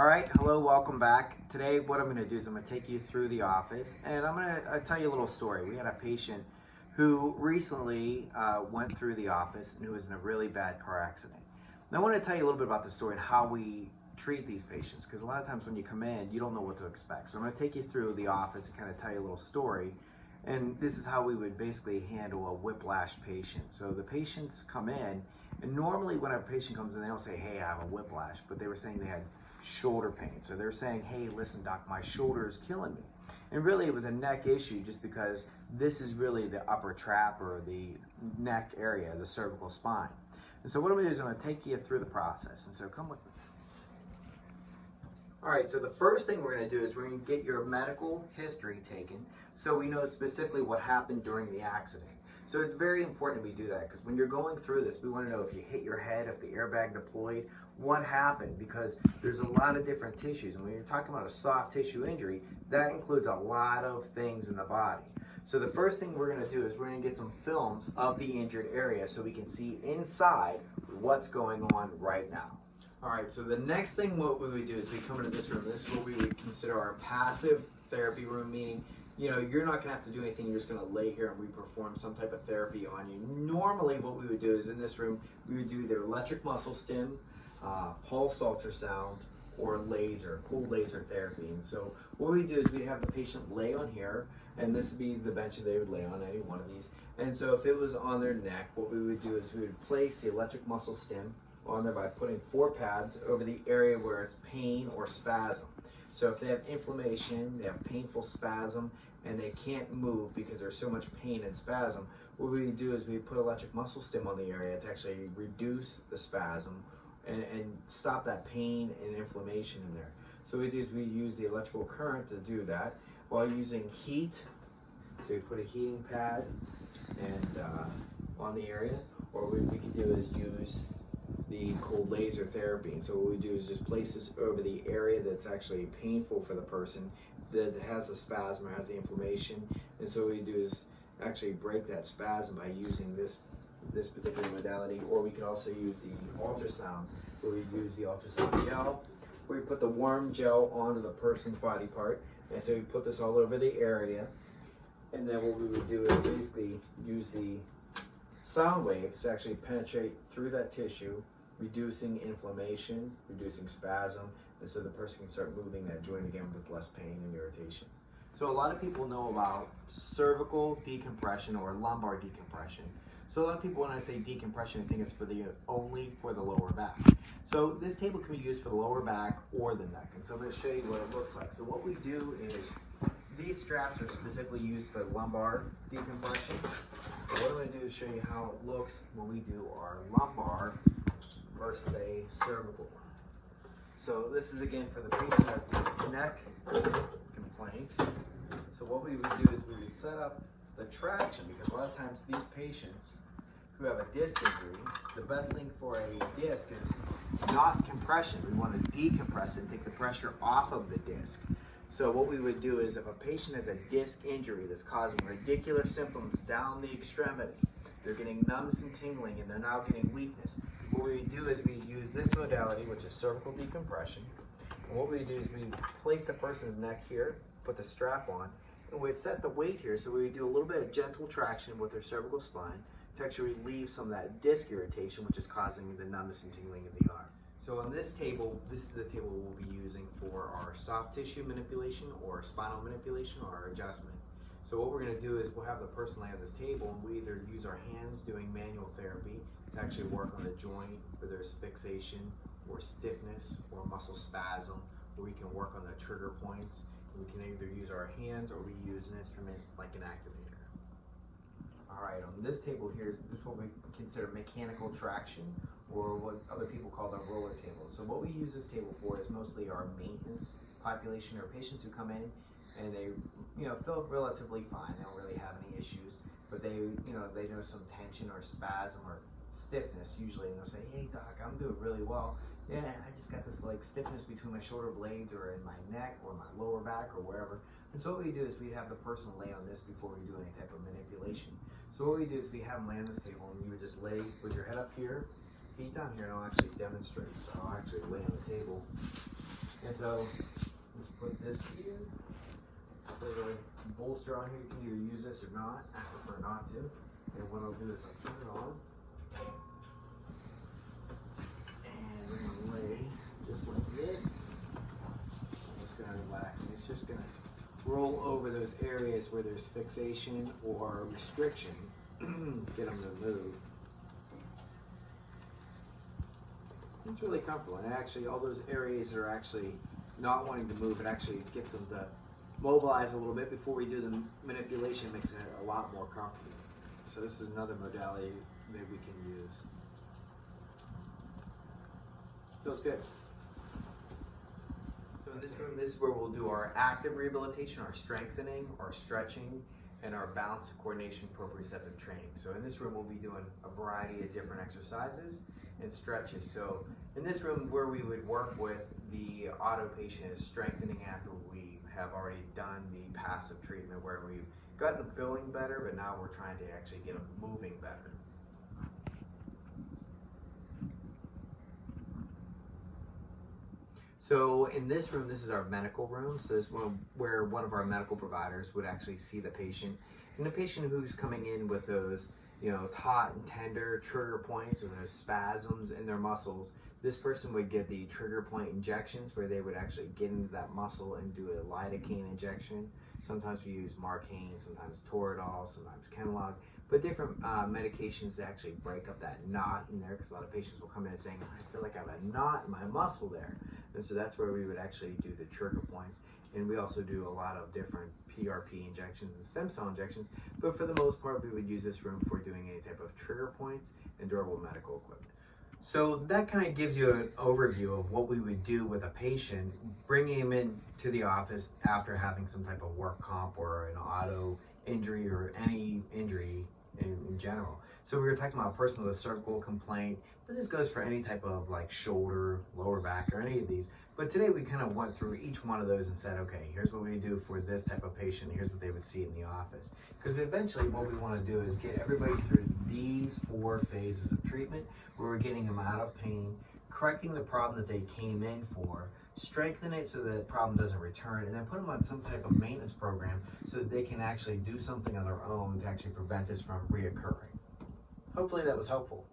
All right, hello, welcome back. Today what I'm going to do is I'm going to take you through the office and I'm going to tell you a little story. We had a patient who recently went through the office and who was in a really bad car accident. And I want to tell you a little bit about the story and how we treat these patients, because a lot of times when you come in, you don't know what to expect. So I'm going to take you through the office and kind of tell you a little story. And this is how we would basically handle a whiplash patient. So the patients come in, and normally when a patient comes in, they don't say, hey, I have a whiplash, but they were saying they had shoulder pain. So they're saying, hey, listen, doc, my shoulder is killing me. And really it was a neck issue just because this is really the upper trap or the neck area, the cervical spine. And so what I'm going to do is I'm going to take you through the process. And so come with me. All right, so the first thing we're going to do is we're going to get your medical history taken so we know specifically what happened during the accident. So it's very important we do that, because when you're going through this, we want to know if you hit your head, if the airbag deployed, what happened, because there's a lot of different tissues. And when you're talking about a soft tissue injury, that includes a lot of things in the body. So the first thing we're going to do is we're going to get some films of the injured area so we can see inside what's going on right now. All right, so the next thing what we would do is we come into this room. This is what we would consider our passive therapy room, meaning, you know, you're not gonna have to do anything. You're just gonna lay here and we perform some type of therapy on you. Normally what we would do is in this room, we would do either electric muscle stim, pulse ultrasound, or laser, cold laser therapy. And so what we do is we have the patient lay on here, and this would be the bench that they would lay on, any one of these. And so if it was on their neck, what we would do is we would place the electric muscle stim on there by putting 4 pads over the area where it's pain or spasm. So if they have inflammation, they have painful spasm, and they can't move because there's so much pain and spasm, what we do is we put electric muscle stim on the area to actually reduce the spasm and stop that pain and inflammation in there. So what we do is we use the electrical current to do that while using heat. So we put a heating pad and on the area, or what we can do is use the cold laser therapy. And so what we do is just place this over the area that's actually painful for the person, that has the spasm or has the inflammation. And so what we do is actually break that spasm by using this particular modality. Or we could also use the ultrasound, where we use the ultrasound gel, where we put the warm gel onto the person's body part. And so we put this all over the area. And then what we would do is basically use the sound waves to actually penetrate through that tissue, reducing inflammation, reducing spasm, and so the person can start moving that joint again with less pain and irritation. So a lot of people know about cervical decompression or lumbar decompression. So a lot of people, when I say decompression, think it's only for the lower back. So this table can be used for the lower back or the neck. And so I'm going to show you what it looks like. So what we do is these straps are specifically used for lumbar decompression. So what I'm going to do is show you how it looks when we do our lumbar versus a cervical one. So this is again for the patient who has the neck complaint. So what we would do is we would set up the traction, because a lot of times these patients who have a disc injury, the best thing for a disc is not compression. We want to decompress and take the pressure off of the disc. So what we would do is if a patient has a disc injury that's causing radicular symptoms down the extremity, they're getting numbness and tingling, and they're now getting weakness, what we do is we use this modality, which is cervical decompression. And what we do is we place the person's neck here, put the strap on, and we'd set the weight here. So we do a little bit of gentle traction with their cervical spine to actually relieve some of that disc irritation, which is causing the numbness and tingling in the arm. So on this table, this is the table we'll be using for our soft tissue manipulation or spinal manipulation or adjustment. So what we're going to do is we'll have the person lay on this table, and we either use our hands doing manual therapy to actually work on the joint where there's fixation or stiffness or muscle spasm, where we can work on the trigger points. We can either use our hands or we use an instrument like an activator. All right, on this table here is what we consider mechanical traction, or what other people call the roller table. So what we use this table for is mostly our maintenance population, or patients who come in and they, feel relatively fine. They don't really have any issues, but they know some tension or spasm or stiffness usually, and they'll say, "Hey doc, I'm doing really well. Yeah, I just got this like stiffness between my shoulder blades or in my neck or my lower back or wherever." And so what we do is we have the person lay on this before we do any type of manipulation. So what we do is we have them lay on this table, and you would just lay with your head up here, feet down here, and I'll actually demonstrate. So I'll actually lay on the table. And so So let's put this here. Put a bolster on here. You can either use this or not. I prefer not to. And what I'll do is I'll turn it on. And we're going to lay just like this. I'm just going to relax. And it's just going to roll over those areas where there's fixation or restriction. Get them to move. It's really comfortable, and actually all those areas that are actually not wanting to move, it actually gets them to mobilize a little bit before we do the manipulation. It makes it a lot more comfortable. So this is another modality that we can use. Feels good. So in this room, this is where we'll do our active rehabilitation, our strengthening, our stretching, and our balance and coordination proprioceptive training. So in this room, we'll be doing a variety of different exercises and stretches. So in this room, where we would work with the auto patient is strengthening after we have already done the passive treatment, where we've gotten them feeling better, but now we're trying to actually get them moving better. So in this room, this is our medical room. So this is where one of our medical providers would actually see the patient. And the patient who's coming in with those, taut and tender trigger points or those spasms in their muscles, this person would get the trigger point injections where they would actually get into that muscle and do a lidocaine injection. Sometimes we use Marcaine, sometimes Toradol, sometimes Kenalog, but different medications that actually break up that knot in there, because a lot of patients will come in and saying, I feel like I have a knot in my muscle there. And so that's where we would actually do the trigger points. And we also do a lot of different PRP injections and stem cell injections, but for the most part, we would use this room for doing any type of trigger points and durable medical equipment. So that kind of gives you an overview of what we would do with a patient, bringing him in to the office after having some type of work comp or an auto injury or any injury in general. So we were talking about a person with a cervical complaint, but this goes for any type of like shoulder, lower back, or any of these. But today we kind of went through each one of those and said, okay, here's what we do for this type of patient. Here's what they would see in the office. Because eventually what we want to do is get everybody through these 4 phases of treatment where we're getting them out of pain, correcting the problem that they came in for, strengthen it so that the problem doesn't return, and then put them on some type of maintenance program so that they can actually do something on their own to actually prevent this from reoccurring. Hopefully that was helpful.